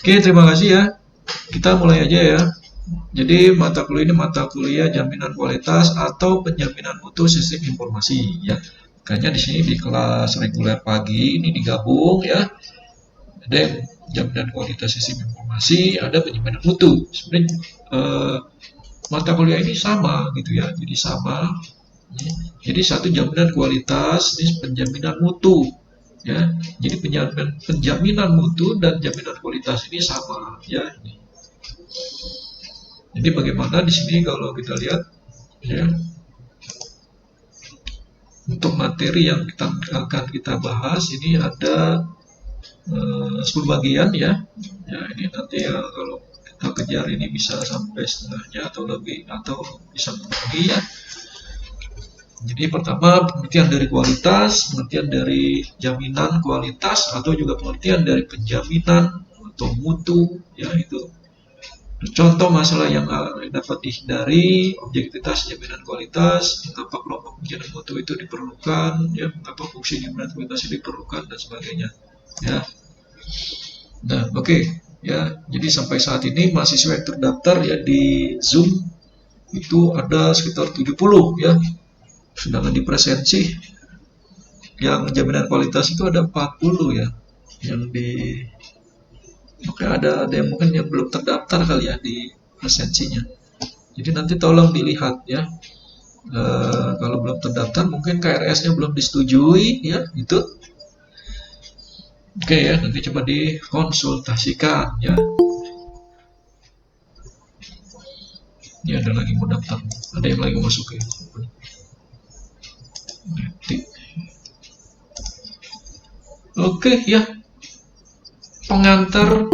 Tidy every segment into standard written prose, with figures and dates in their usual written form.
Oke, terima kasih ya. Kita mulai aja ya. Jadi mata kuliah ini mata kuliah jaminan kualitas atau penjaminan mutu sistem informasi ya. Makanya di sini di kelas reguler pagi ini digabung ya. Ada jaminan kualitas sistem informasi, ada penjaminan mutu. Sebenarnya mata kuliah ini sama gitu ya. Jadi sama. Jadi satu jaminan kualitas, ini penjaminan mutu ya. Jadi penjaminan mutu dan jaminan kualitas ini sama ya. Jadi bagaimana di sini kalau kita lihat ya, untuk materi yang akan kita bahas ini ada 10 bagian ya. Ya ini nanti ya kalau kita kejar ini bisa sampai setengahnya atau lebih atau bisa lebih ya. Jadi pertama pengertian dari kualitas, pengertian dari jaminan kualitas atau juga pengertian dari penjaminan atau mutu ya itu. Contoh masalah yang dapat dihindari, objektivitas jaminan kualitas, mengapa kelompok penjaminan mutu itu diperlukan, ya, mengapa fungsi jaminan kualitas itu diperlukan dan sebagainya. Ya. Nah, oke. Ya, jadi sampai saat ini mahasiswa yang terdaftar ya di Zoom itu ada sekitar 70 ya. Sedangkan di presensi yang jaminan kualitas itu ada 40 ya. Yang di Oke, ada yang mungkin yang belum terdaftar kali ya di presensinya. Jadi nanti tolong dilihat ya. Kalau belum terdaftar mungkin KRS-nya belum disetujui ya itu. Oke ya, nanti coba dikonsultasikan ya. Ini ada lagi mau daftar, ada yang lagi mau masuk ya. Nanti. Oke ya, pengantar.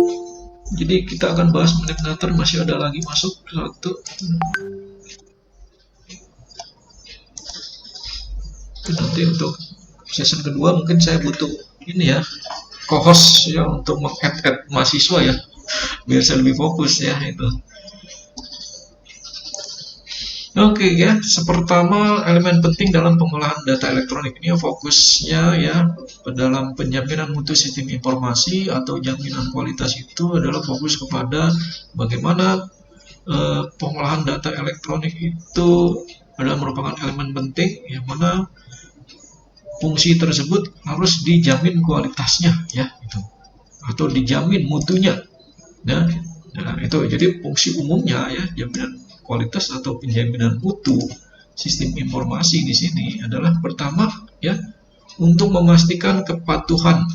Jadi kita akan bahas mengenai pengantar, masih ada lagi masuk satu. Nanti untuk season kedua mungkin saya butuh ini ya, co-host ya untuk meng-add mahasiswa ya, biar saya lebih fokus ya itu. Oke ya, pertama elemen penting dalam pengolahan data elektronik ini fokusnya ya dalam penjaminan mutu sistem informasi atau jaminan kualitas itu adalah fokus kepada bagaimana pengolahan data elektronik itu adalah merupakan elemen penting yang mana fungsi tersebut harus dijamin kualitasnya ya itu atau dijamin mutunya ya. Nah, itu jadi fungsi umumnya ya jaminan kualitas atau penjaminan mutu sistem informasi di sini adalah pertama ya untuk memastikan kepatuhan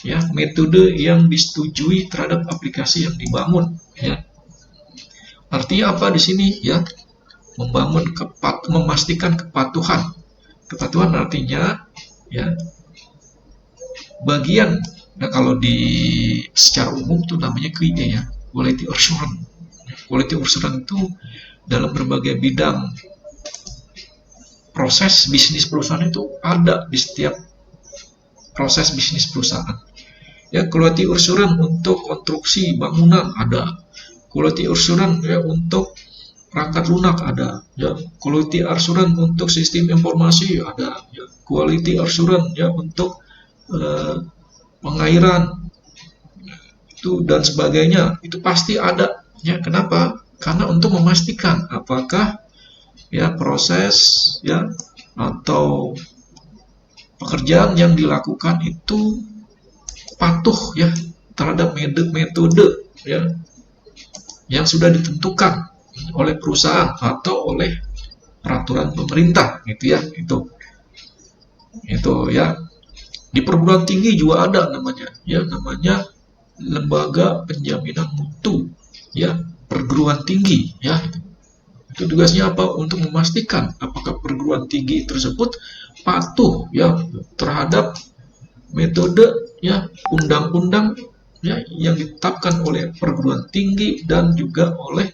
ya metode yang disetujui terhadap aplikasi yang dibangun ya. Artinya apa di sini ya? Memastikan kepatuhan. Kepatuhan artinya ya bagian kalau di secara umum itu namanya QA ya, quality assurance. Quality assurance itu dalam berbagai bidang proses bisnis perusahaan itu ada di setiap proses bisnis perusahaan. Ya, quality assurance untuk konstruksi bangunan ada, quality assurance ya untuk perangkat lunak ada, ya, quality assurance untuk sistem informasi ada, ya, quality assurance ya untuk pengairan itu dan sebagainya itu pasti ada ya. Kenapa? Karena untuk memastikan apakah ya proses ya atau pekerjaan yang dilakukan itu patuh ya terhadap metode ya yang sudah ditentukan oleh perusahaan atau oleh peraturan pemerintah gitu ya. Itu ya. Di perguruan tinggi juga ada namanya lembaga penjaminan mutu ya perguruan tinggi ya. Itu tugasnya apa? Untuk memastikan apakah perguruan tinggi tersebut patuh ya terhadap metode ya undang-undang ya yang ditetapkan oleh perguruan tinggi dan juga oleh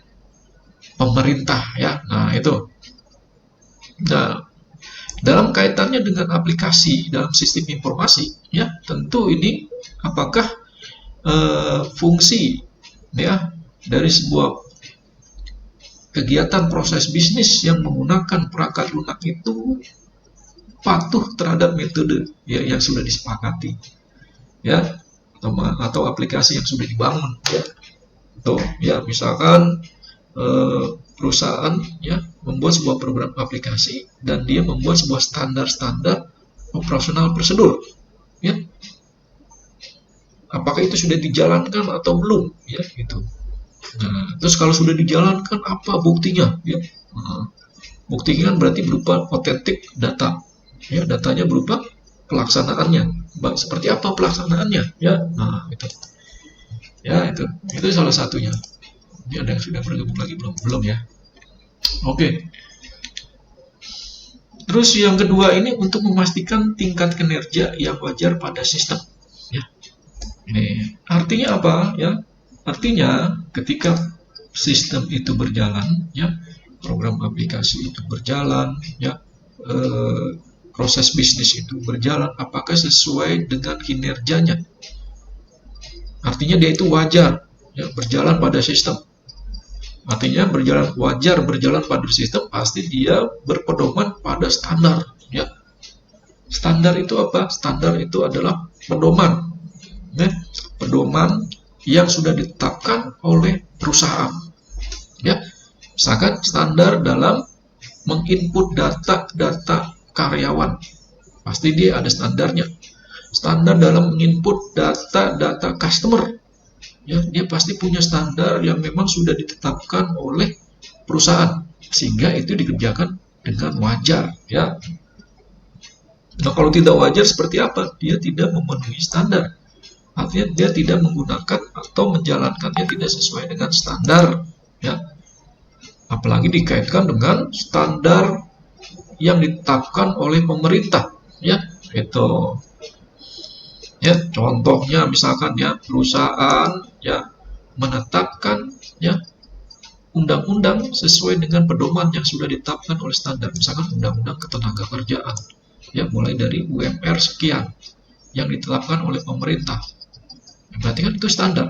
pemerintah ya. Nah, itu. Nah, dalam kaitannya dengan aplikasi dalam sistem informasi ya tentu ini apakah fungsi ya dari sebuah kegiatan proses bisnis yang menggunakan perangkat lunak itu patuh terhadap metode ya yang sudah disepakati ya atau aplikasi yang sudah dibangun, ya. Tuh, ya, misalkan perusahaan ya membuat sebuah program aplikasi dan dia membuat sebuah standar-standar operasional prosedur, ya. Apakah itu sudah dijalankan atau belum, ya, gitu. Nah, terus kalau sudah dijalankan, apa buktinya, ya? Nah, buktinya kan berarti berupa otentik data, ya, datanya berupa pelaksanaannya. Seperti apa pelaksanaannya, ya? Nah, itu, ya, itu salah satunya. Ini ada yang sudah bergabung lagi belum ya? Oke. Terus yang kedua ini untuk memastikan tingkat kinerja yang wajar pada sistem, ya. Ini artinya apa, ya? Artinya ketika sistem itu berjalan, ya, program aplikasi itu berjalan, ya, proses bisnis itu berjalan, apakah sesuai dengan kinerjanya? Artinya dia itu wajar, ya, berjalan pada sistem. Artinya wajar berjalan pada sistem, pasti dia berpedoman pada standar, ya. Standar itu apa? Standar itu adalah pedoman, ya, pedoman yang sudah ditetapkan oleh perusahaan, ya. Misalkan standar dalam menginput data karyawan, pasti dia ada standarnya. Standar dalam menginput data customer, ya, dia pasti punya standar yang memang sudah ditetapkan oleh perusahaan, sehingga itu dikerjakan dengan wajar, ya. Nah, kalau tidak wajar seperti apa? Dia tidak memenuhi standar. Artinya dia tidak menggunakan atau menjalankannya tidak sesuai dengan standar, ya. Apalagi dikaitkan dengan standar yang ditetapkan oleh pemerintah, ya. Itu, ya, contohnya misalkan, ya, perusahaan, ya, menetapkan, ya, undang-undang sesuai dengan pedoman yang sudah ditetapkan oleh standar, misalkan undang-undang ketenagakerjaan, ya, mulai dari UMR sekian yang ditetapkan oleh pemerintah. Berarti kan itu standar.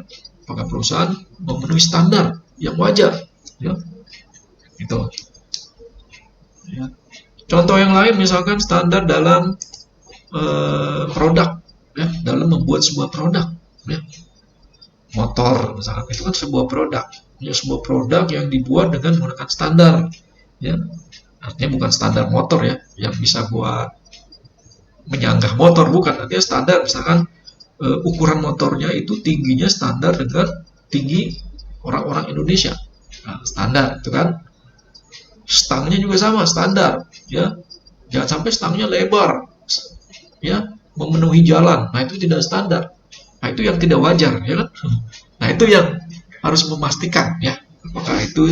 Apakah perusahaan memenuhi standar yang wajar, ya, itu, ya. Contoh yang lain misalkan standar dalam produk, ya, dalam membuat sebuah produk, ya. Motor misalkan, itu kan sebuah produk, ya, sebuah produk yang dibuat dengan menggunakan standar, ya. Artinya bukan standar motor, ya, yang bisa buat menyanggah motor, bukan. Artinya standar, misalkan ukuran motornya itu tingginya standar dengan tinggi orang-orang Indonesia. Nah, standar itu kan. Stangnya juga sama, standar, ya. Jangan sampai stangnya lebar, ya, memenuhi jalan. Nah, itu tidak standar. Nah, itu yang tidak wajar, ya kan? Nah, itu yang harus memastikan, ya, apakah itu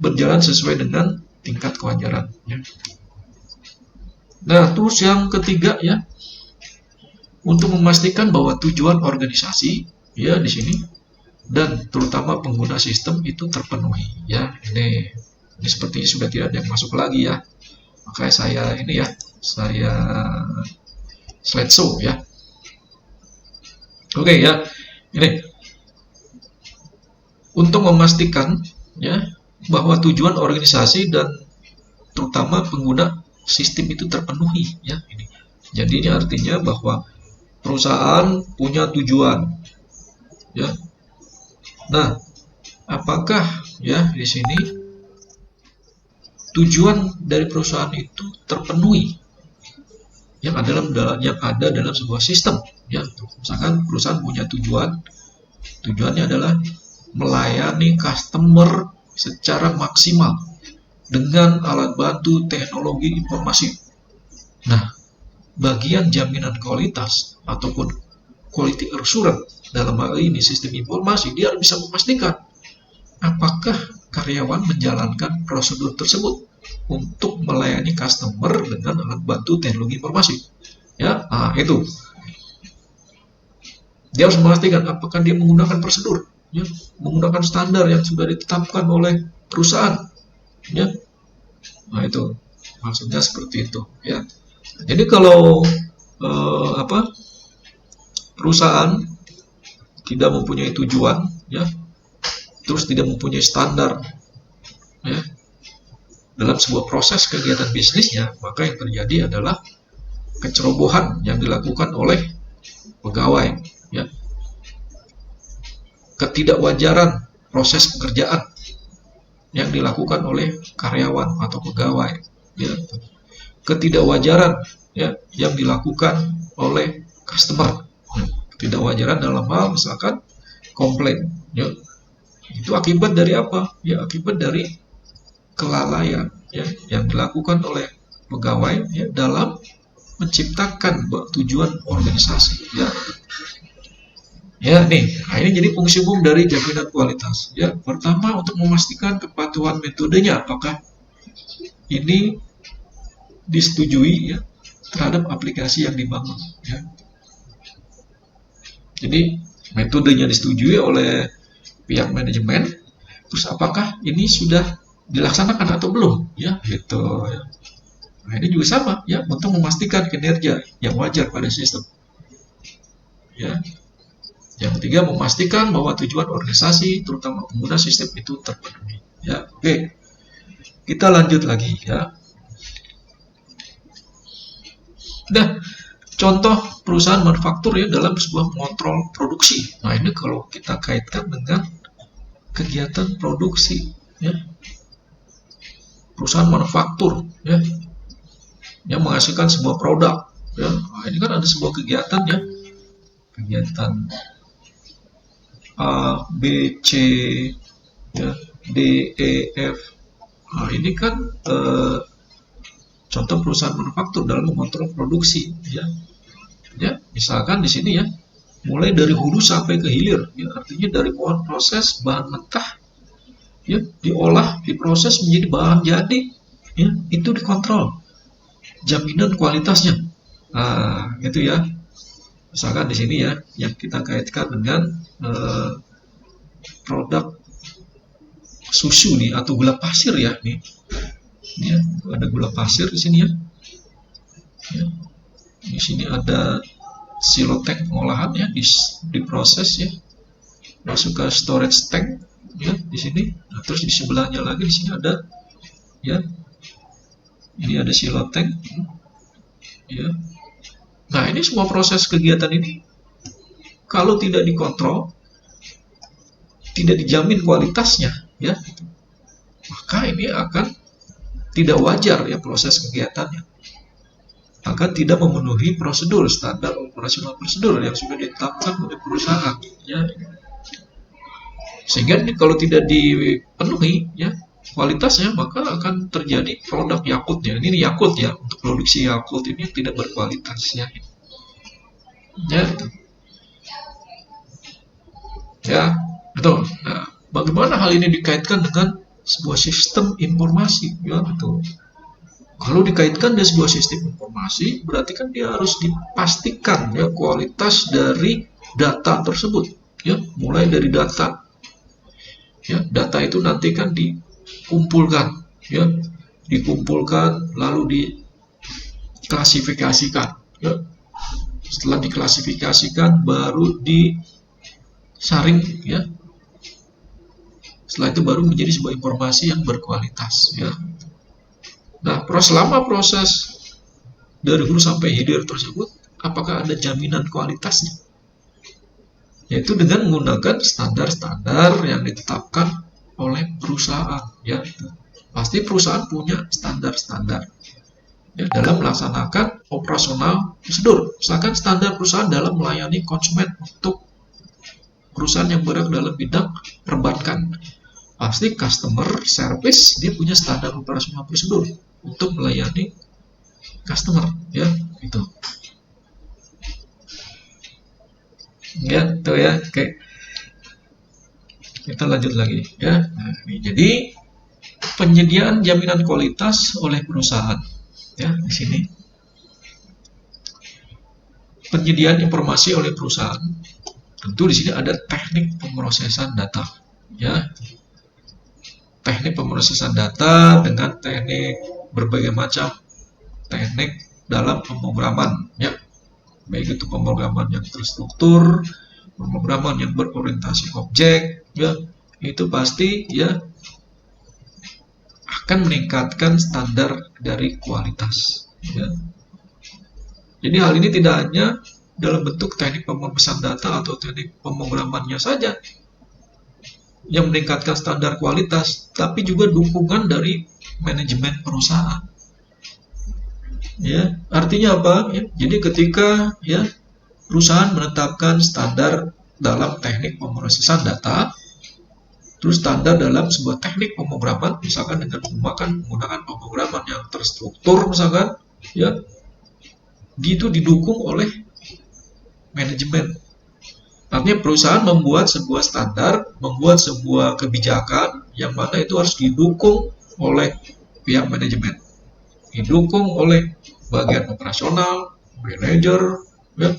berjalan sesuai dengan tingkat kewajaran, ya. Nah, terus yang ketiga, ya, untuk memastikan bahwa tujuan organisasi, ya, di sini dan terutama pengguna sistem itu terpenuhi, ya. Ini sepertinya sudah tidak ada yang masuk lagi, ya. Makanya saya slideshow, ya. Oke, ya. Ini untuk memastikan, ya, bahwa tujuan organisasi dan terutama pengguna sistem itu terpenuhi, ya. Jadi ini artinya bahwa perusahaan punya tujuan, ya. Nah, apakah, ya, di sini tujuan dari perusahaan itu terpenuhi yang ada dalam sebuah sistem, ya. Misalkan perusahaan punya tujuannya adalah melayani customer secara maksimal dengan alat bantu teknologi informasi. Nah, bagian jaminan kualitas ataupun quality assurance dalam hal ini sistem informasi, dia harus bisa memastikan apakah karyawan menjalankan prosedur tersebut untuk melayani customer dengan alat bantu teknologi informasi, ya. Nah, itu dia harus memastikan apakah dia menggunakan prosedur, ya, menggunakan standar yang sudah ditetapkan oleh perusahaan, ya. Nah, itu maksudnya seperti itu, ya. Jadi kalau perusahaan tidak mempunyai tujuan, ya, terus tidak mempunyai standar, ya, dalam sebuah proses kegiatan bisnisnya, maka yang terjadi adalah kecerobohan yang dilakukan oleh pegawai, ya. Ketidakwajaran proses pekerjaan yang dilakukan oleh karyawan atau pegawai, ya. Ketidakwajaran, ya, yang dilakukan oleh customer, ya. Ketidakwajaran dalam hal misalkan komplain, ya. Itu akibat dari apa? Ya, akibat dari kelalaian, ya, yang dilakukan oleh pegawai, ya, dalam menciptakan tujuan organisasi, ya. Ya, nih, nah ini jadi fungsi umum dari jaminan kualitas. Ya, pertama untuk memastikan kepatuhan metodenya, apakah ini disetujui, ya, terhadap aplikasi yang dibangun. Ya. Jadi metodenya disetujui oleh pihak manajemen, terus apakah ini sudah dilaksanakan atau belum? Ya, gitu. Ya. Nah, ini juga sama, ya, untuk memastikan kinerja yang wajar pada sistem. Ya. Yang ketiga, memastikan bahwa tujuan organisasi, terutama pengguna sistem itu terpenuhi. Ya, oke. Kita lanjut lagi, ya. Nah, contoh perusahaan manufaktur, ya, dalam sebuah mengontrol produksi. Nah, ini kalau kita kaitkan dengan kegiatan produksi, ya. Perusahaan manufaktur, ya, yang menghasilkan sebuah produk, ya. Nah, ini kan ada sebuah kegiatan, ya. Kegiatan A, B, C, ya, D, E, F. Nah, ini kan contoh perusahaan manufaktur dalam mengontrol produksi, ya. Ya, misalkan di sini, ya, mulai dari hulu sampai ke hilir, ya, artinya dari proses bahan mentah, ya, diolah, diproses menjadi bahan jadi, ya, itu dikontrol jaminan kualitasnya. Nah, gitu ya. Misalkan di sini, ya, yang kita kaitkan dengan produk susu nih atau gula pasir, ya, nih. Ini, ya, ada gula pasir di sini, ya. Ya. Di sini ada silotek pengolahan, ya, diproses, ya, masuk ke storage tank, ya, di sini. Nah, terus di sebelahnya lagi di sini ada, ya, ini ada silotek, ya. Nah, ini semua proses kegiatan ini kalau tidak dikontrol, tidak dijamin kualitasnya, ya, maka ini akan tidak wajar, ya, proses kegiatannya, akan tidak memenuhi prosedur standar operasional prosedur yang sudah ditetapkan oleh perusahaan, ya. Sehingga ini kalau tidak dipenuhi, ya, kualitasnya, maka akan terjadi produk Yakult, ya. Ini Yakult, ya, untuk produksi Yakult ini tidak berkualitas, ya. Ya, itu. Ya, betul. Nah, bagaimana hal ini dikaitkan dengan sebuah sistem informasi, ya, betul. Kalau dikaitkan dengan sebuah sistem informasi, berarti kan dia harus dipastikan, ya, kualitas dari data tersebut, ya, mulai dari data, ya, data itu nanti kan dikumpulkan, ya, dikumpulkan lalu diklasifikasikan, ya. Setelah diklasifikasikan baru disaring, ya. Setelah itu baru menjadi sebuah informasi yang berkualitas, ya. Nah, selama proses dari hulu sampai hilir tersebut, apakah ada jaminan kualitasnya? Yaitu dengan menggunakan standar-standar yang ditetapkan oleh perusahaan, ya. Pasti perusahaan punya standar-standar, ya, dalam melaksanakan operasional prosedur. Misalkan standar perusahaan dalam melayani konsumen untuk perusahaan yang bergerak dalam bidang perbankan. Pasti customer service dia punya standar operasional prosedur untuk melayani customer, ya, itu. Ya, itu, ya. Oke. Kita lanjut lagi, ya. Nah, ini jadi penyediaan jaminan kualitas oleh perusahaan, ya, di sini. Penyediaan informasi oleh perusahaan. Tentu di sini ada teknik pemrosesan data, ya. Teknik pemrosesan data dengan teknik berbagai macam teknik dalam pemrograman, ya. Baik itu pemrograman yang terstruktur, pemrograman yang berorientasi objek, ya. Itu pasti, ya, akan meningkatkan standar dari kualitas, ya. Jadi hal ini tidak hanya dalam bentuk teknik pemesan data atau teknik pemrogramannya saja yang meningkatkan standar kualitas, tapi juga dukungan dari manajemen perusahaan. Ya, artinya apa? Ya, jadi ketika ya perusahaan menetapkan standar dalam teknik pemrosesan data, terus standar dalam sebuah teknik pemrograman, misalkan dengan menggunakan pemrograman yang terstruktur, misalkan, ya, itu didukung oleh manajemen. Artinya perusahaan membuat sebuah standar, membuat sebuah kebijakan yang mana itu harus didukung oleh pihak manajemen, didukung oleh bagian operasional, manajer, ya,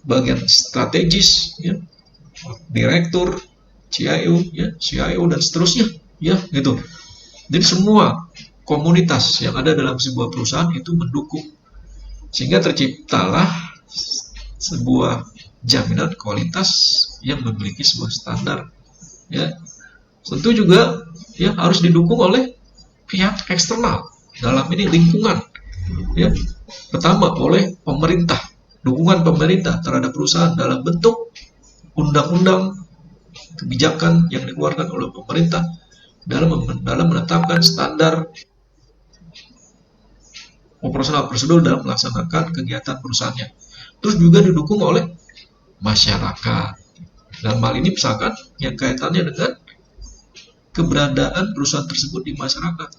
bagian strategis, ya, direktur, CIO dan seterusnya, ya, gitu. Jadi semua komunitas yang ada dalam sebuah perusahaan itu mendukung, sehingga terciptalah sebuah jaminan kualitas yang memiliki sebuah standar. Ya, tentu juga ya harus didukung oleh pihak eksternal, dalam ini lingkungan. Ya, pertama oleh pemerintah, dukungan pemerintah terhadap perusahaan dalam bentuk undang-undang, kebijakan yang dikeluarkan oleh pemerintah dalam menetapkan standar operasional prosedur dalam melaksanakan kegiatan perusahaannya. Terus juga didukung oleh masyarakat. Dalam hal ini misalkan yang kaitannya dengan keberadaan perusahaan tersebut di masyarakat.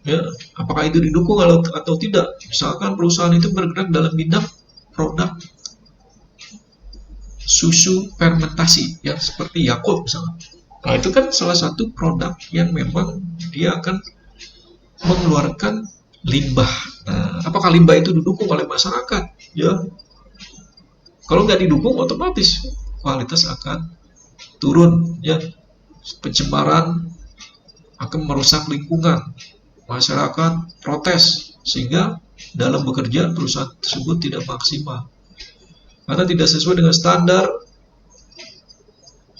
Ya, apakah itu didukung atau tidak? Misalkan perusahaan itu bergerak dalam bidang produk susu fermentasi, ya, seperti Yakult misalnya. Nah, itu kan salah satu produk yang memang dia akan mengeluarkan limbah. Nah, apakah limbah itu didukung oleh masyarakat? Ya, kalau nggak didukung, otomatis kualitas akan turun. Ya, pencemaran akan merusak lingkungan. Masyarakat protes, sehingga dalam bekerja perusahaan tersebut tidak maksimal karena tidak sesuai dengan standar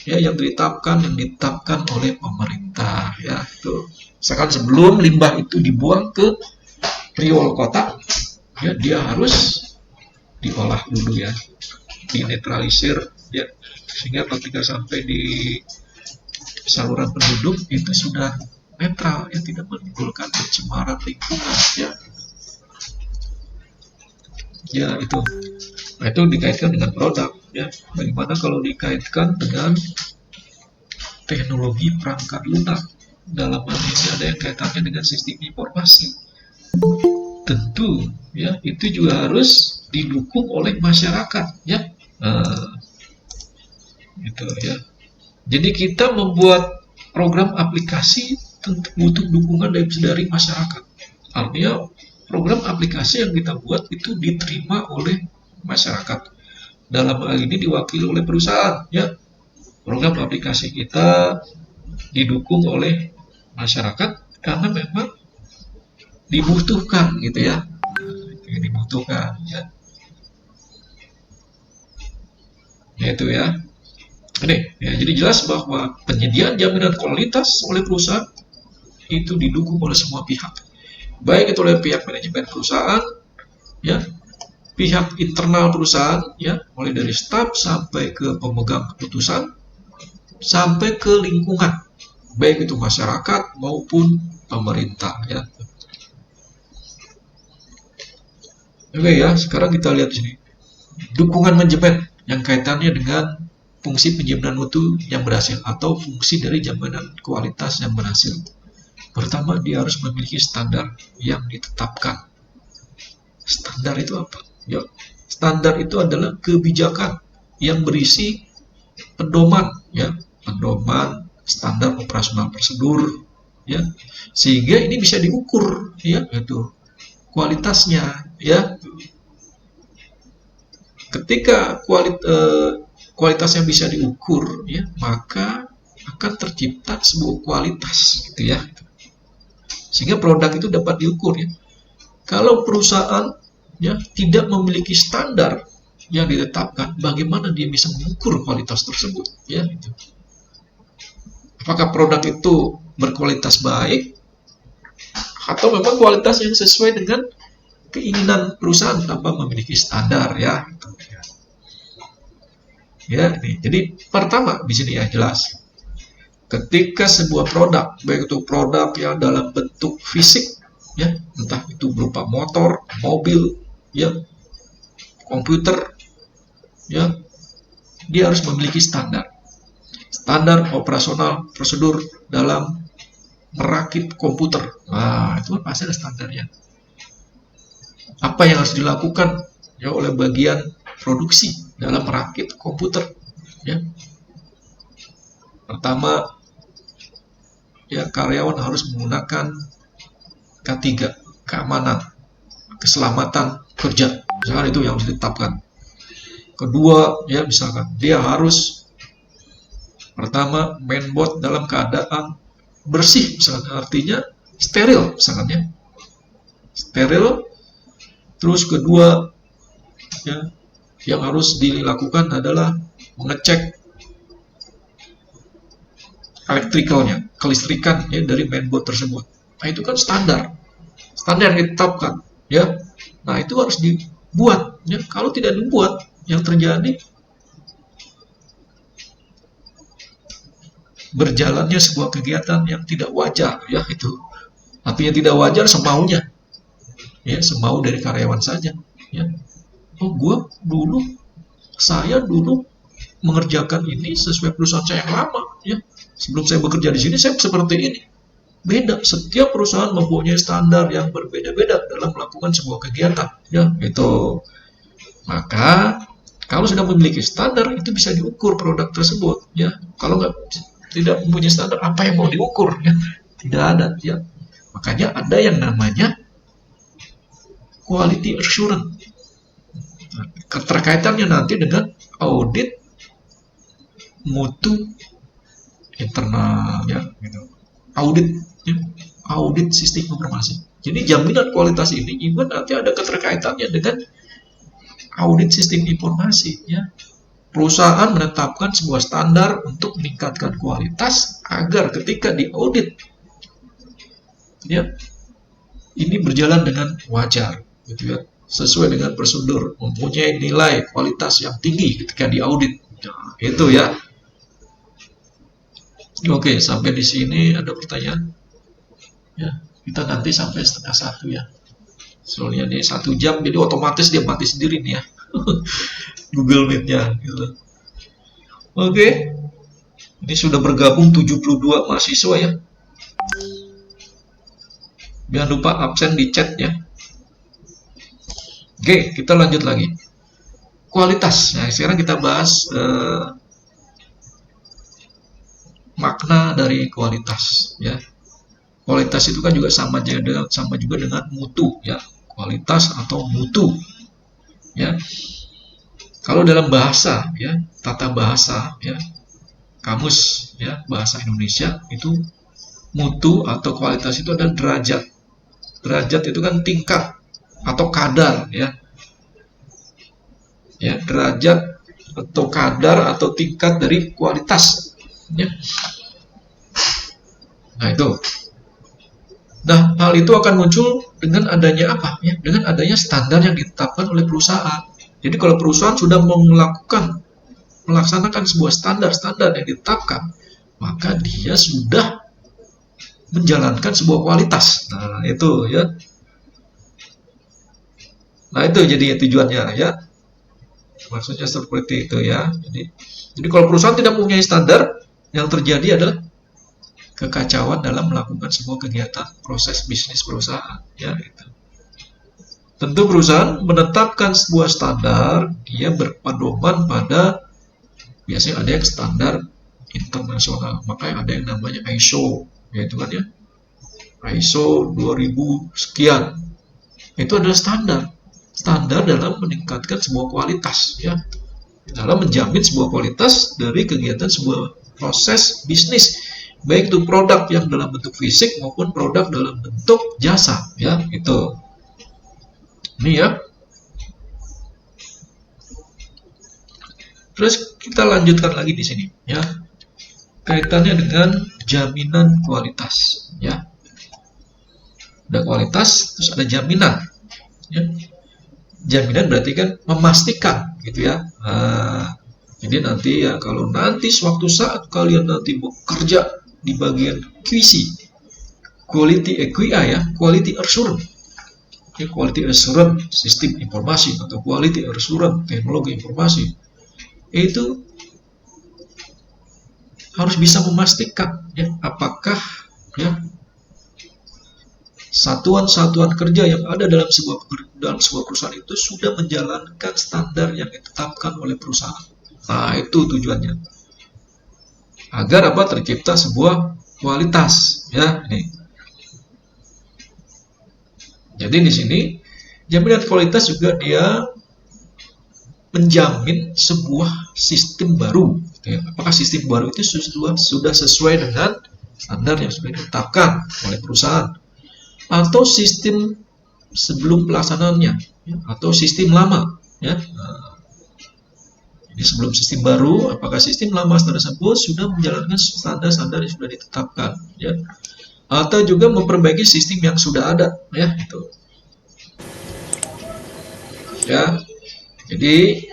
ya yang ditetapkan oleh pemerintah. Ya, itu. Misalkan sebelum limbah itu dibuang ke riol kota, ya dia harus diolah dulu, ya, dinetralisir, ya, sehingga ketika sampai di saluran penduduk itu sudah netral, ya, tidak menimbulkan pencemaran lingkungan, ya. Ya, itu. Nah, itu dikaitkan dengan produk, ya. Bagaimana kalau dikaitkan dengan teknologi perangkat lunak? Dalam hal ini ada yang kaitannya dengan sistem informasi. Tentu, ya, itu juga harus didukung oleh masyarakat, ya. Gitu, ya. Jadi kita membuat program aplikasi tentu butuh dukungan dari masyarakat. Artinya program aplikasi yang kita buat itu diterima oleh masyarakat. Dalam hal ini diwakili oleh perusahaan, ya. Program aplikasi kita didukung oleh masyarakat karena memang dibutuhkan, gitu, ya. Dibutuhkan, ya. Yaitu, ya. Ini, ya, jadi jelas bahwa penyediaan jaminan kualitas oleh perusahaan itu didukung oleh semua pihak, baik itu oleh pihak manajemen perusahaan, ya, pihak internal perusahaan, ya, mulai dari staf sampai ke pemegang keputusan, sampai ke lingkungan, baik itu masyarakat maupun pemerintah, ya. Oke, ya, sekarang kita lihat di sini dukungan manajemen yang kaitannya dengan fungsi penjaminan mutu yang berhasil atau fungsi dari jaminan kualitas yang berhasil. Pertama, dia harus memiliki standar yang ditetapkan. Standar itu apa? Ya, standar itu adalah kebijakan yang berisi pedoman, ya, pedoman standar operasional prosedur, ya, sehingga ini bisa diukur, ya, itu kualitasnya, ya. Ketika kualitasnya bisa diukur, ya, maka akan tercipta sebuah kualitas, gitu, ya, sehingga produk itu dapat diukur, ya. Kalau perusahaan, ya, tidak memiliki standar yang ditetapkan, bagaimana dia bisa mengukur kualitas tersebut, ya, gitu. Apakah produk itu berkualitas baik atau memang kualitas yang sesuai dengan keinginan perusahaan tanpa memiliki standar ya. Ya, nih. Jadi pertama di sini ya jelas. Ketika sebuah produk, baik itu produk yang dalam bentuk fisik, ya, entah itu berupa motor, mobil, ya, komputer, ya, dia harus memiliki standar. Standar operasional prosedur dalam merakit komputer. Nah, itu pasti ada standarnya. Apa yang harus dilakukan ya oleh bagian produksi dalam merakit komputer? Ya, pertama, ya karyawan harus menggunakan K3, keamanan, keselamatan kerja. Misalkan itu yang harus ditetapkan. Kedua, ya misalkan dia harus pertama mainboard dalam keadaan bersih, misalkan artinya steril, misalkan ya. Steril. Terus kedua, ya, yang harus dilakukan adalah mengecek elektrikalnya, kelistrikan ya dari mainboard tersebut. Nah itu kan standar yang ditetapkan, ya. Nah itu harus dibuat, ya. Kalau tidak dibuat, yang terjadi berjalannya sebuah kegiatan yang tidak wajar, ya itu. Artinya tidak wajar semaunya, ya semau dari karyawan saja, ya. Oh saya dulu mengerjakan ini sesuai perusahaan saya yang lama, ya. Sebelum saya bekerja di sini saya seperti ini. Beda, setiap perusahaan mempunyai standar yang berbeda-beda dalam melakukan sebuah kegiatan, ya itu. Maka kalau sudah memiliki standar itu bisa diukur produk tersebut, ya. Kalau tidak mempunyai standar, apa yang mau diukur, ya? Tidak ada, ya. Makanya ada yang namanya quality assurance. Keterkaitannya nanti dengan audit mutu internal, ya, gitu. Audit sistem informasi. Jadi jaminan kualitas ini juga nanti ada keterkaitannya dengan audit sistem informasi, ya. Perusahaan menetapkan sebuah standar untuk meningkatkan kualitas agar ketika diaudit, ya, ini berjalan dengan wajar, gitu ya, sesuai dengan prosedur, mempunyai nilai kualitas yang tinggi ketika diaudit. Nah, itu ya. Oke, sampai di sini ada pertanyaan? Ya, kita nanti sampai 12:30 ya. Soalnya ini 1 jam, jadi otomatis dia mati sendiri nih ya. Google Meet-nya gitu. Oke. Ini sudah bergabung 72 mahasiswa ya. Jangan lupa absen di chat ya. Oke, kita lanjut lagi. Kualitas. Nah, sekarang kita bahas makna dari kualitas ya. Kualitas itu kan juga sama juga dengan mutu ya. Kualitas atau mutu ya. Kalau dalam bahasa ya, tata bahasa ya, kamus ya, bahasa Indonesia itu mutu atau kualitas itu adalah derajat. Derajat itu kan tingkat atau kadar ya. Ya, derajat atau kadar atau tingkat dari kualitas ya. Nah, itu. Nah, hal itu akan muncul dengan adanya apa ya? Dengan adanya standar yang ditetapkan oleh perusahaan. Jadi kalau perusahaan sudah melaksanakan sebuah standar yang ditetapkan, maka dia sudah menjalankan sebuah kualitas. Nah, itu ya. Nah, itu jadi tujuannya ya. Maksudnya seperti itu ya. Jadi kalau perusahaan tidak mempunyai standar, yang terjadi adalah kekacauan dalam melakukan sebuah kegiatan proses bisnis perusahaan ya gitu. Tentu perusahaan menetapkan sebuah standar, dia berpedoman pada biasanya ada yang standar internasional, makanya ada yang namanya ISO, yaitu kan ya ISO 2000 sekian. Itu adalah standar dalam meningkatkan sebuah kualitas ya, dalam menjamin sebuah kualitas dari kegiatan sebuah proses bisnis, baik itu produk yang dalam bentuk fisik maupun produk dalam bentuk jasa ya itu. Ini ya. Terus kita lanjutkan lagi di sini ya. Kaitannya dengan jaminan kualitas ya. Ada kualitas, terus ada jaminan. ya. Jaminan berarti kan memastikan gitu ya. Jadi nanti ya, kalau nanti suatu saat kalian nanti bekerja di bagian QC, quality assurance, ya, quality assurance sistem informasi atau quality assurance teknologi informasi, itu harus bisa memastikan ya, apakah ya satuan-satuan kerja yang ada dalam sebuah perusahaan itu sudah menjalankan standar yang ditetapkan oleh perusahaan. Nah, itu tujuannya. Agar apa? Tercipta sebuah kualitas, ya. Nih. Jadi di sini jaminan kualitas juga dia menjamin sebuah sistem baru. Ya. Apakah sistem baru itu sudah sesuai dengan standar yang sudah ditetapkan oleh perusahaan, atau sistem sebelum pelaksanaannya, ya, atau sistem lama, ya. Jadi sebelum sistem baru, apakah sistem lama tersebut sudah menjalankan standar-standar yang sudah ditetapkan, ya, atau juga memperbaiki sistem yang sudah ada, ya, itu, ya. Jadi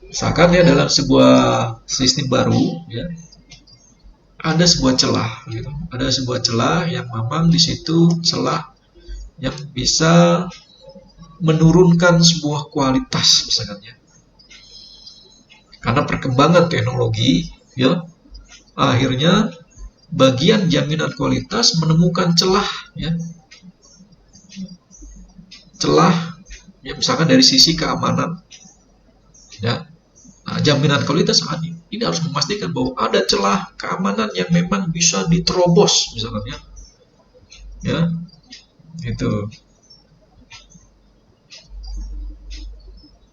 misalkan ya dalam sebuah sistem baru, ya, ada sebuah celah, gitu. Ada sebuah celah yang memang di situ celah yang bisa menurunkan sebuah kualitas, misalkan ya. Karena perkembangan teknologi, ya, akhirnya bagian jaminan kualitas menemukan celah, ya, celah, ya, misalkan dari sisi keamanan, ya. Nah, jaminan kualitas ini harus memastikan bahwa ada celah keamanan yang memang bisa diterobos, misalkan ya, ya, itu.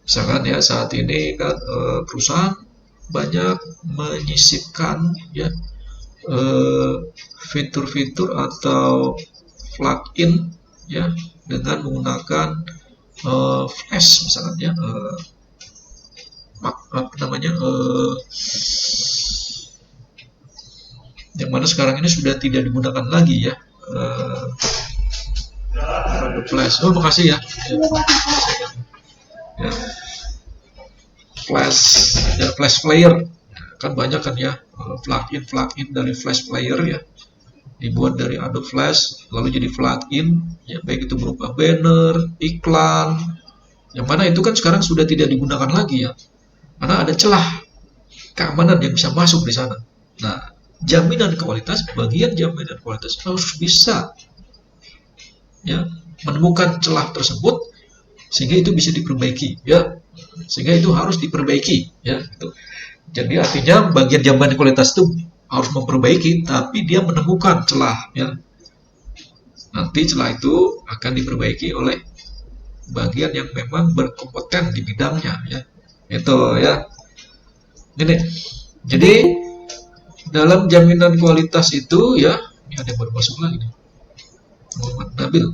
Misalkan ya saat ini kan perusahaan banyak menyisipkan ya fitur-fitur atau plugin ya dengan menggunakan flash, misalkan ya, apa namanya, yang mana sekarang ini sudah tidak digunakan lagi ya, flash. Oh, makasih ya. Ya. Flash player kan banyak kan ya, plugin dari flash player ya, dibuat dari Adobe Flash lalu jadi plugin ya, baik itu berupa banner, iklan, yang mana itu kan sekarang sudah tidak digunakan lagi ya, karena ada celah keamanan yang bisa masuk di sana. Nah, bagian jaminan kualitas harus bisa ya menemukan celah tersebut sehingga itu bisa diperbaiki, ya, sehingga itu harus diperbaiki, ya, gitu. Jadi artinya bagian jaminan kualitas itu harus memperbaiki, tapi dia menemukan celah, ya. Nanti celah itu akan diperbaiki oleh bagian yang memang berkompeten di bidangnya, ya. Itu ya. Ini. Jadi dalam jaminan kualitas itu ya, ini ada yang baru masuk lagi nih. Muhammad Nabil.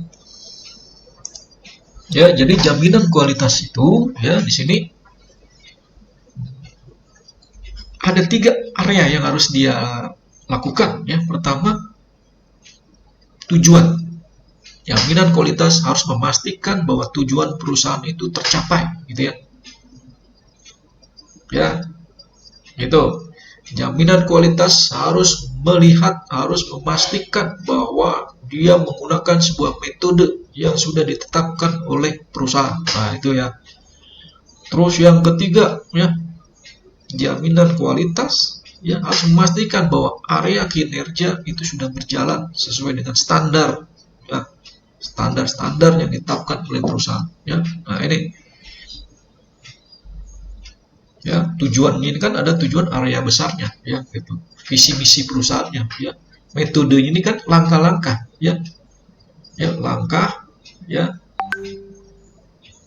Ya, jadi jaminan kualitas itu ya di sini ada 3 area yang harus dia lakukan ya. Pertama, tujuan. Jaminan kualitas harus memastikan bahwa tujuan perusahaan itu tercapai, gitu ya. Ya, gitu. Jaminan kualitas harus memastikan bahwa dia menggunakan sebuah metode yang sudah ditetapkan oleh perusahaan. Nah, itu ya. Terus yang ketiga, ya, jaminan kualitas ya harus memastikan bahwa area kinerja itu sudah berjalan sesuai dengan standar, ya, standar-standar yang ditetapkan oleh perusahaan, ya. Nah, ini ya, tujuan ini kan ada tujuan area besarnya ya, gitu. Visi misi perusahaannya ya. Metode ini kan langkah-langkah ya. Ya, langkah ya.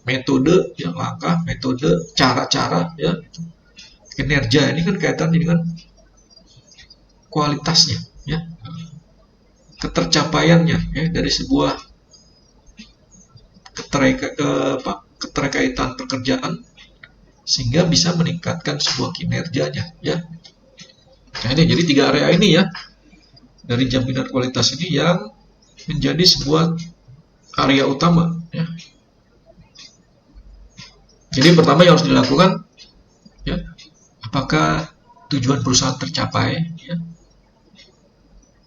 Metode ya, langkah, metode, cara-cara ya. Kinerja ini kan kaitan dengan kualitasnya ya. Ketercapaiannya ya dari sebuah keterkaitan pekerjaan sehingga bisa meningkatkan sebuah kinerjanya ya. Nah, ini jadi 3 area ini ya dari jaminan kualitas ini yang menjadi sebuah area utama ya. Jadi pertama yang harus dilakukan, ya, apakah tujuan perusahaan tercapai, ya,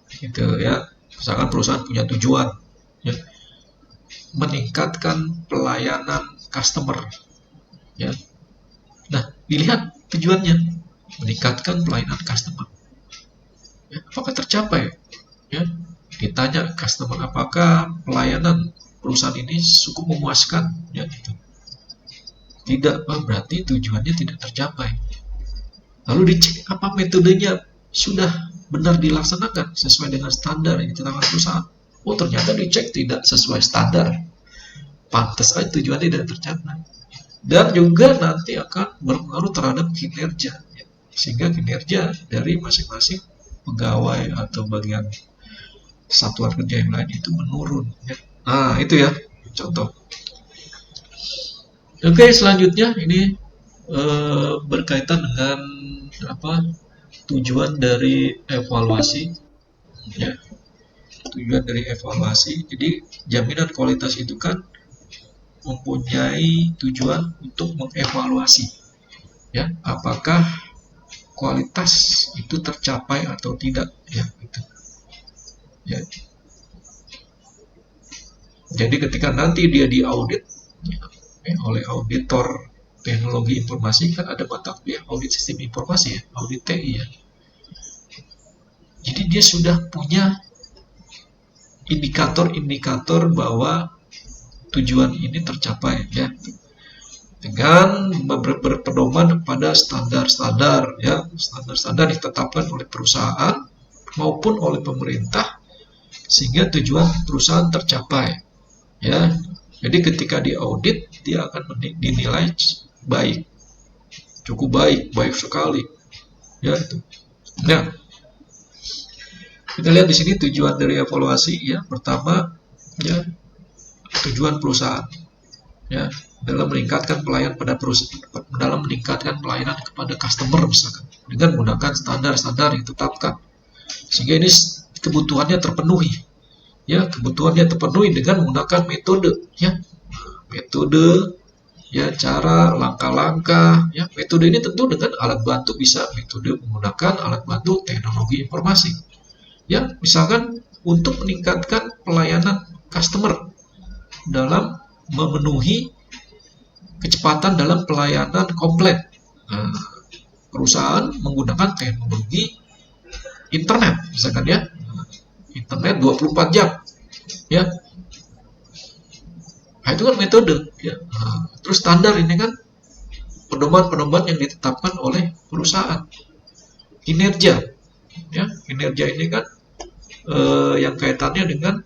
gitu ya. Misalkan perusahaan punya tujuan, ya, meningkatkan pelayanan customer, ya. Nah, dilihat tujuannya, meningkatkan pelayanan customer, ya, apakah tercapai, ya. Ditanya customer apakah pelayanan perusahaan ini cukup memuaskan, ya, gitu. Tidak, berarti tujuannya tidak tercapai. Lalu dicek apa metodenya sudah benar dilaksanakan sesuai dengan standar yang ditetapkan perusahaan. Oh, ternyata dicek tidak sesuai standar. Pantas aja tujuannya tidak tercapai. Dan juga nanti akan berpengaruh terhadap kinerja. Sehingga kinerja dari masing-masing pegawai atau bagian satuan kerja yang lain itu menurun. Nah, itu ya contoh. Oke, selanjutnya ini berkaitan dengan tujuan dari evaluasi, ya. Tujuan dari evaluasi. Jadi jaminan kualitas itu kan mempunyai tujuan untuk mengevaluasi, ya, apakah kualitas itu tercapai atau tidak, ya, gitu. Ya. Jadi ketika nanti dia diaudit, ya, oleh auditor teknologi informasi, kan ada mata kuliah audit sistem informasi, ya, audit TI, ya. Jadi dia sudah punya indikator-indikator bahwa tujuan ini tercapai, ya, dengan berpedoman pada standar-standar, ya, standar-standar ditetapkan oleh perusahaan maupun oleh pemerintah sehingga tujuan perusahaan tercapai, ya. Jadi ketika diaudit dia akan dinilai baik, cukup baik, baik sekali, ya, itu. Nah, kita lihat di sini tujuan dari evaluasi, ya. Pertama, ya, tujuan perusahaan, ya, dalam meningkatkan pelayanan pada perusahaan, dalam meningkatkan pelayanan kepada customer misalkan dengan menggunakan standar-standar yang ditetapkan sehingga ini kebutuhannya terpenuhi, ya, kebutuhannya terpenuhi dengan menggunakan metode, ya, metode, ya, cara, langkah-langkah, ya. Metode ini tentu dengan alat bantu, bisa metode menggunakan alat bantu teknologi informasi, ya, misalkan untuk meningkatkan pelayanan customer dalam memenuhi kecepatan dalam pelayanan komplain. Nah, perusahaan menggunakan teknologi internet, misalkan, ya, internet 24 jam, ya. Nah, itu kan metode, ya. Nah, terus standar ini kan pedoman-pedoman yang ditetapkan oleh perusahaan. Kinerja, ya, kinerja ini kan yang kaitannya dengan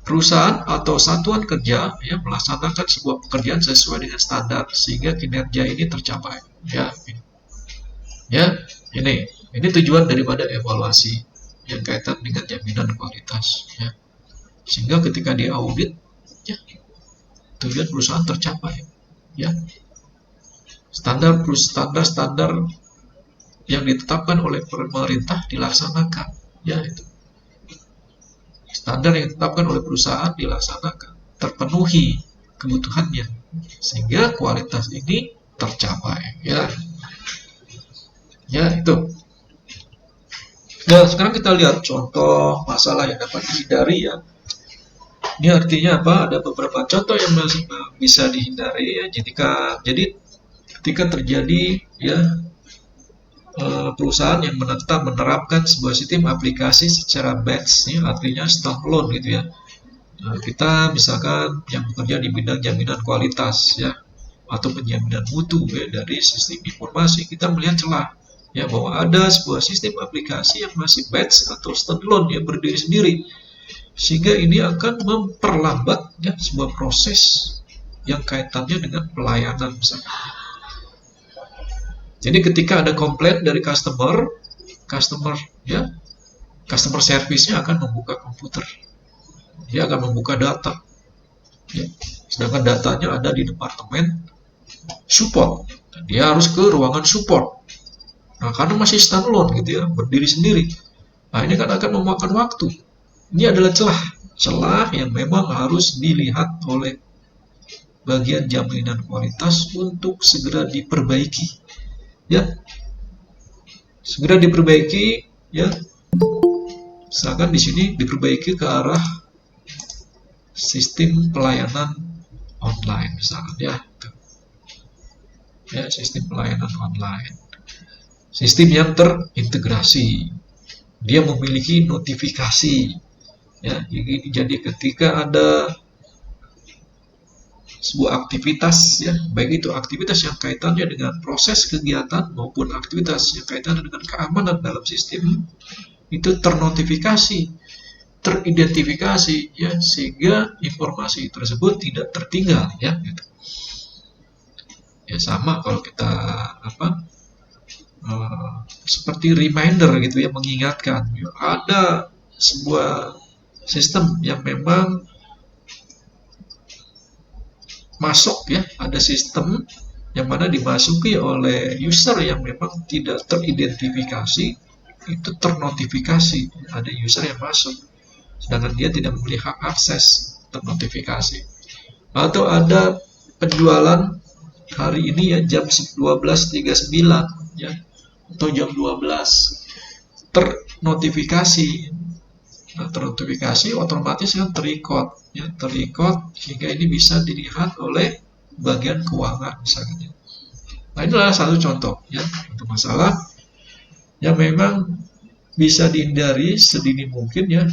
perusahaan atau satuan kerja, ya, melaksanakan sebuah pekerjaan sesuai dengan standar sehingga kinerja ini tercapai, ya. Ya, ini tujuan daripada evaluasi yang kaitan dengan jaminan kualitas, ya. Sehingga ketika diaudit, ya, tujuan perusahaan tercapai, ya. Standar yang ditetapkan oleh pemerintah dilaksanakan, ya, itu. Standar yang ditetapkan oleh perusahaan dilaksanakan, terpenuhi kebutuhannya sehingga kualitas ini tercapai, ya. Ya, itu. Nah, sekarang kita lihat contoh masalah yang dapat dihindari, ya. Ini artinya apa? Ada beberapa contoh yang masih bisa dihindari, ya. Jadi ketika terjadi, ya, perusahaan yang menerapkan sebuah sistem aplikasi secara batch, ya, artinya standalone, gitu, ya. Nah, kita misalkan yang bekerja di bidang jaminan kualitas, ya, atau penjaminan mutu, ya, dari sistem informasi, kita melihat celah, ya, bahwa ada sebuah sistem aplikasi yang masih batch atau standalone, ya, berdiri sendiri, sehingga ini akan memperlambat, ya, sebuah proses yang kaitannya dengan pelayanan misalnya. Jadi ketika ada komplain dari customer, ya, customer service-nya akan membuka komputer, dia akan membuka data, ya. Sedangkan datanya ada di departemen support, dia harus ke ruangan support. Nah, karena masih standalone, gitu, ya, berdiri sendiri. Nah, ini kan akan memakan waktu. Ini adalah celah yang memang harus dilihat oleh bagian jaminan kualitas untuk segera diperbaiki, ya, segera diperbaiki, ya. Misalkan di sini diperbaiki ke arah sistem pelayanan online, misalkan, ya, ya, sistem pelayanan online, sistem yang terintegrasi, dia memiliki notifikasi, ya. Jadi ketika ada sebuah aktivitas, ya, baik itu aktivitas yang kaitannya dengan proses kegiatan maupun aktivitas yang kaitannya dengan keamanan dalam sistem, itu ternotifikasi, teridentifikasi, ya, sehingga informasi tersebut tidak tertinggal, ya, gitu. Ya, sama kalau kita seperti reminder gitu, ya, mengingatkan, ya, ada sebuah sistem yang memang masuk, ya, ada sistem yang mana dimasuki oleh user yang memang tidak teridentifikasi, itu ternotifikasi, ada user yang masuk sedangkan dia tidak memiliki hak akses, ternotifikasi. Atau ada penjualan hari ini, ya, jam 12.39, ya, atau jam 12, ternotifikasi. Nah, ternotifikasi otomatis kan terrecord, ya, terrecord sehingga ini bisa dilihat oleh bagian keuangan misalnya. Nah, ini adalah satu contoh, ya, untuk masalah yang memang bisa dihindari sedini mungkin, ya,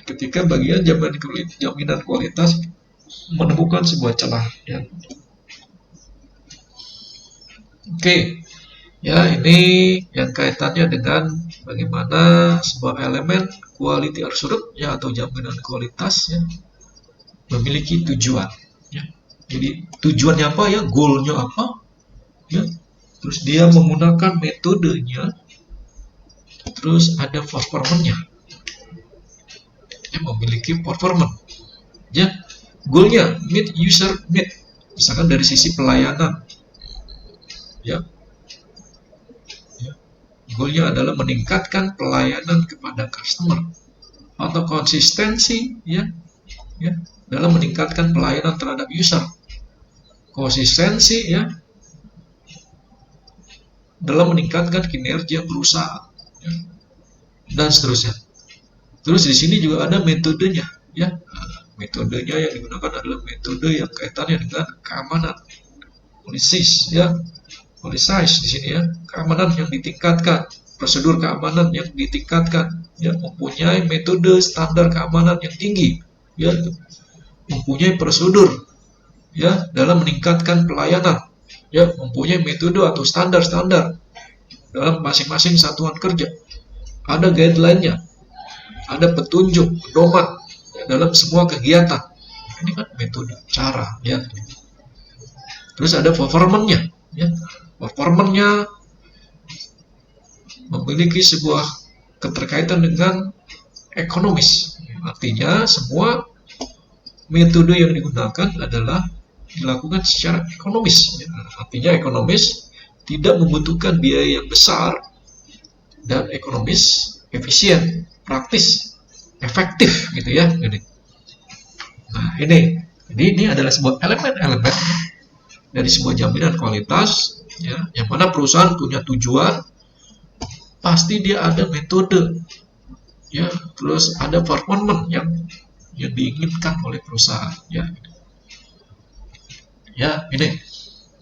ketika bagian jaminan kualitas menemukan sebuah celah, ya. Oke, ya, ini yang kaitannya dengan bagaimana sebuah elemen quality assurance, ya, atau jaminan kualitas, ya, memiliki tujuan, ya. Jadi tujuannya apa, ya, goalnya apa, ya, terus dia menggunakan metodenya, terus ada performanya, ya, memiliki performance, ya, goalnya meet user need, misalkan dari sisi pelayanan, ya, goalnya adalah meningkatkan pelayanan kepada customer, atau konsistensi, ya, dalam meningkatkan pelayanan terhadap user, konsistensi, ya, dalam meningkatkan kinerja perusahaan, ya, dan seterusnya. Terus di sini juga ada metodenya, ya. Metodenya yang digunakan adalah metode yang kaitannya dengan keamanan, policies, ya, policies di sini, ya, keamanan yang ditingkatkan, prosedur keamanan yang ditingkatkan, ya, mempunyai metode standar keamanan yang tinggi, ya, mempunyai prosedur, ya, dalam meningkatkan pelayanan, ya, mempunyai metode atau standar-standar dalam masing-masing satuan kerja, ada guideline-nya, ada petunjuk, pedoman, ya, dalam semua kegiatan. Ini kan metode, cara, ya. Terus ada performance-nya, ya. Performance-nya memiliki sebuah keterkaitan dengan ekonomis, artinya semua metode yang digunakan adalah dilakukan secara ekonomis, ya. Artinya ekonomis, tidak membutuhkan biaya yang besar, dan ekonomis, efisien, praktis, efektif, gitu, ya. Nah, jadi ini adalah sebuah elemen-elemen dari sebuah jaminan kualitas, ya, yang mana perusahaan punya tujuan, pasti dia ada metode, ya, terus ada performance yang diinginkan oleh perusahaan, ya. Ya, ini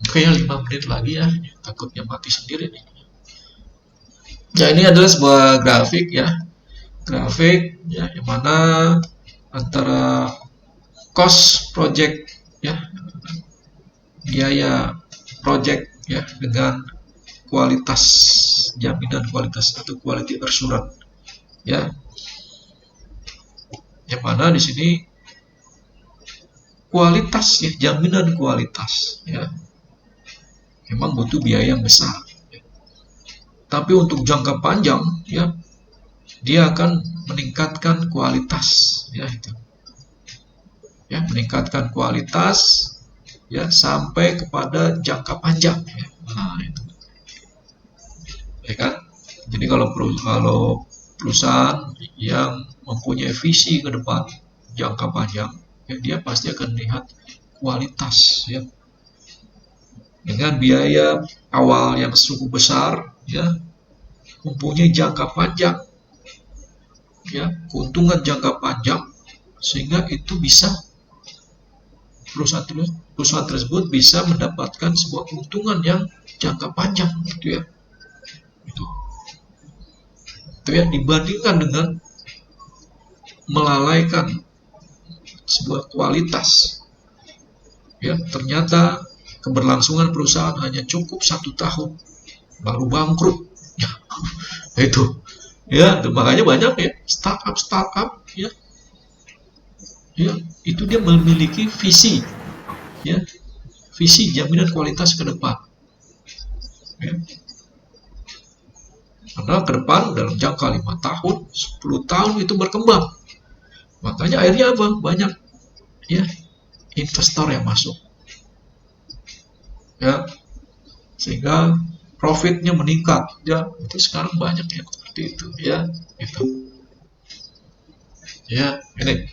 oke, ya, 5 menit lagi, ya, takutnya mati sendiri nih. Ya, ini adalah sebuah grafik, ya, grafik, ya, yang mana antara cost project, ya, biaya project, ya, dengan kualitas, jaminan kualitas atau quality assurance, ya, yang mana di sini kualitas, ya, jaminan kualitas, ya, memang butuh biaya yang besar, ya. Tapi untuk jangka panjang, ya, dia akan meningkatkan kualitas, ya, itu, ya, meningkatkan kualitas, ya, sampai kepada jangka panjang, ya. Nah, itu, ya kan. Jadi kalau perusahaan yang mempunyai visi ke depan jangka panjang, ya, dia pasti akan lihat kualitas, ya, dengan biaya awal yang cukup besar, ya, mempunyai jangka panjang, ya, keuntungan jangka panjang, sehingga itu bisa perusahaan perusahaan tersebut bisa mendapatkan sebuah keuntungan yang jangka panjang, gitu ya. Itu, itu ya, dibandingkan dengan melalaikan sebuah kualitas, ya, ternyata keberlangsungan perusahaan hanya cukup 1 tahun baru bangkrut, ya, itu, ya, makanya banyak ya startup, ya, ya, itu dia memiliki visi, ya, visi jaminan kualitas ke depan, ya. Karena ke depan dalam jangka 5 tahun, 10 tahun itu berkembang. Makanya akhirnya apa? Banyak, ya, investor yang masuk, ya, sehingga profitnya meningkat, ya. Itu sekarang banyak yang seperti itu, ya, itu, ya, ini.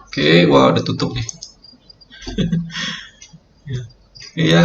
Oke, wah, udah tutup nih. Ya, iya.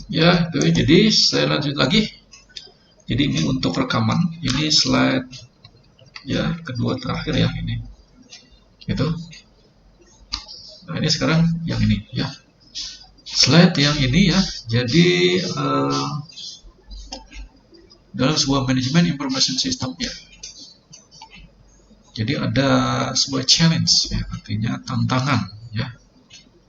Ya, itu. Jadi saya lanjut lagi. Jadi ini untuk rekaman. Ini slide, ya, kedua terakhir ya, ini. Gitu. Nah, ini sekarang yang ini, ya. Slide yang ini, ya. Jadi dalam sebuah manajemen information system, ya. Jadi ada sebuah challenge, ya, artinya tantangan, ya,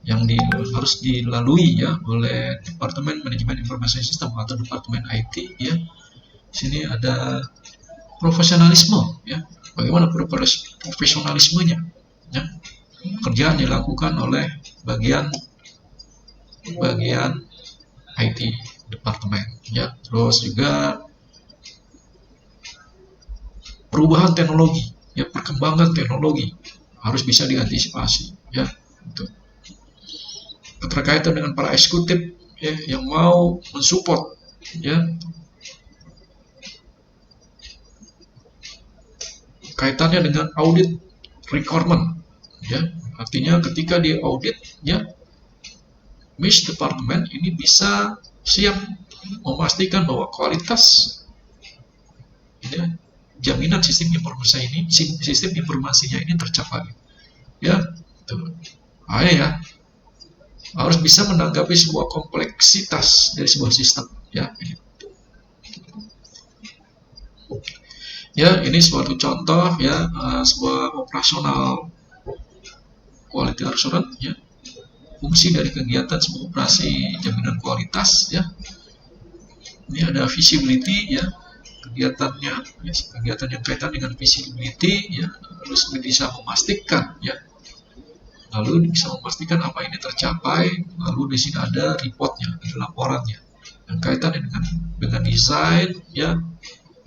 yang harus dilalui, ya, oleh Departemen Manajemen Informasi Sistem atau Departemen IT, ya. Sini ada profesionalisme, ya. Bagaimana profesionalismenya, ya. Kerjaan dilakukan oleh bagian IT departemen, ya. Terus juga perubahan teknologi, ya, perkembangan teknologi harus bisa diantisipasi, ya. Itu. Keterkaitan dengan para eksekutif, ya, yang mau mensupport, ya, kaitannya dengan audit requirement, ya, artinya ketika di audit, ya, MIS departemen ini bisa siap memastikan bahwa kualitas, ya, jaminan sistem informasinya ini tercapai, ya. Ya, harus bisa menanggapi sebuah kompleksitas dari sebuah sistem, ya. Ya, ini suatu contoh, ya, sebuah operasional quality assurance, ya, fungsi dari kegiatan sebuah operasi jaminan kualitas, ya. Ini ada visibility, ya, kegiatannya, ya, kegiatan yang kaitan dengan visibility, ya, harus bisa memastikan, ya, lalu bisa memastikan apa ini tercapai, lalu di sini ada reportnya, ada laporannya, yang kaitan dengan desain, ya,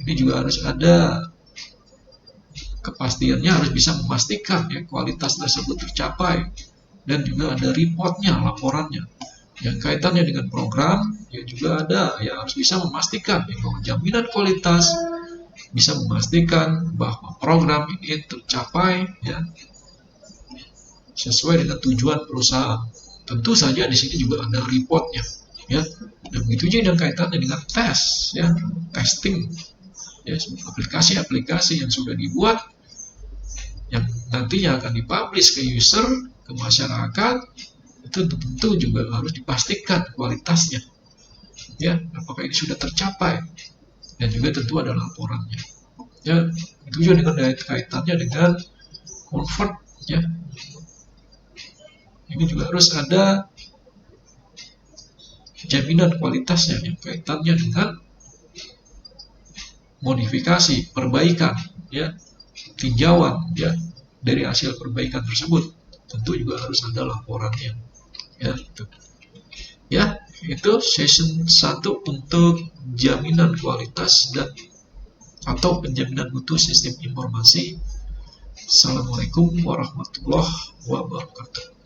ini juga harus ada kepastiannya, harus bisa memastikan ya kualitas tersebut tercapai, dan juga ada reportnya, laporannya. Yang kaitannya dengan program, ya juga ada, ya harus bisa memastikan ya, bahwa jaminan kualitas bisa memastikan bahwa program ini tercapai ya sesuai dengan tujuan perusahaan. Tentu saja di sini juga ada reportnya, ya. Dan begitu juga yang kaitannya dengan tes, ya, testing, ya, aplikasi-aplikasi yang sudah dibuat, yang nantinya akan dipublish ke user, ke masyarakat, itu tentu juga harus dipastikan kualitasnya, ya, apakah ini sudah tercapai, dan juga tentu ada laporannya, ya. Itu juga dengan kaitannya dengan convert, ya, ini juga harus ada jaminan kualitasnya yang kaitannya dengan modifikasi, perbaikan, ya, tinjauan, ya, dari hasil perbaikan tersebut, tentu juga harus ada laporannya, ya, itu. Ya, itu session 1 untuk jaminan kualitas dan atau penjaminan mutu sistem informasi. Assalamualaikum warahmatullahi wabarakatuh.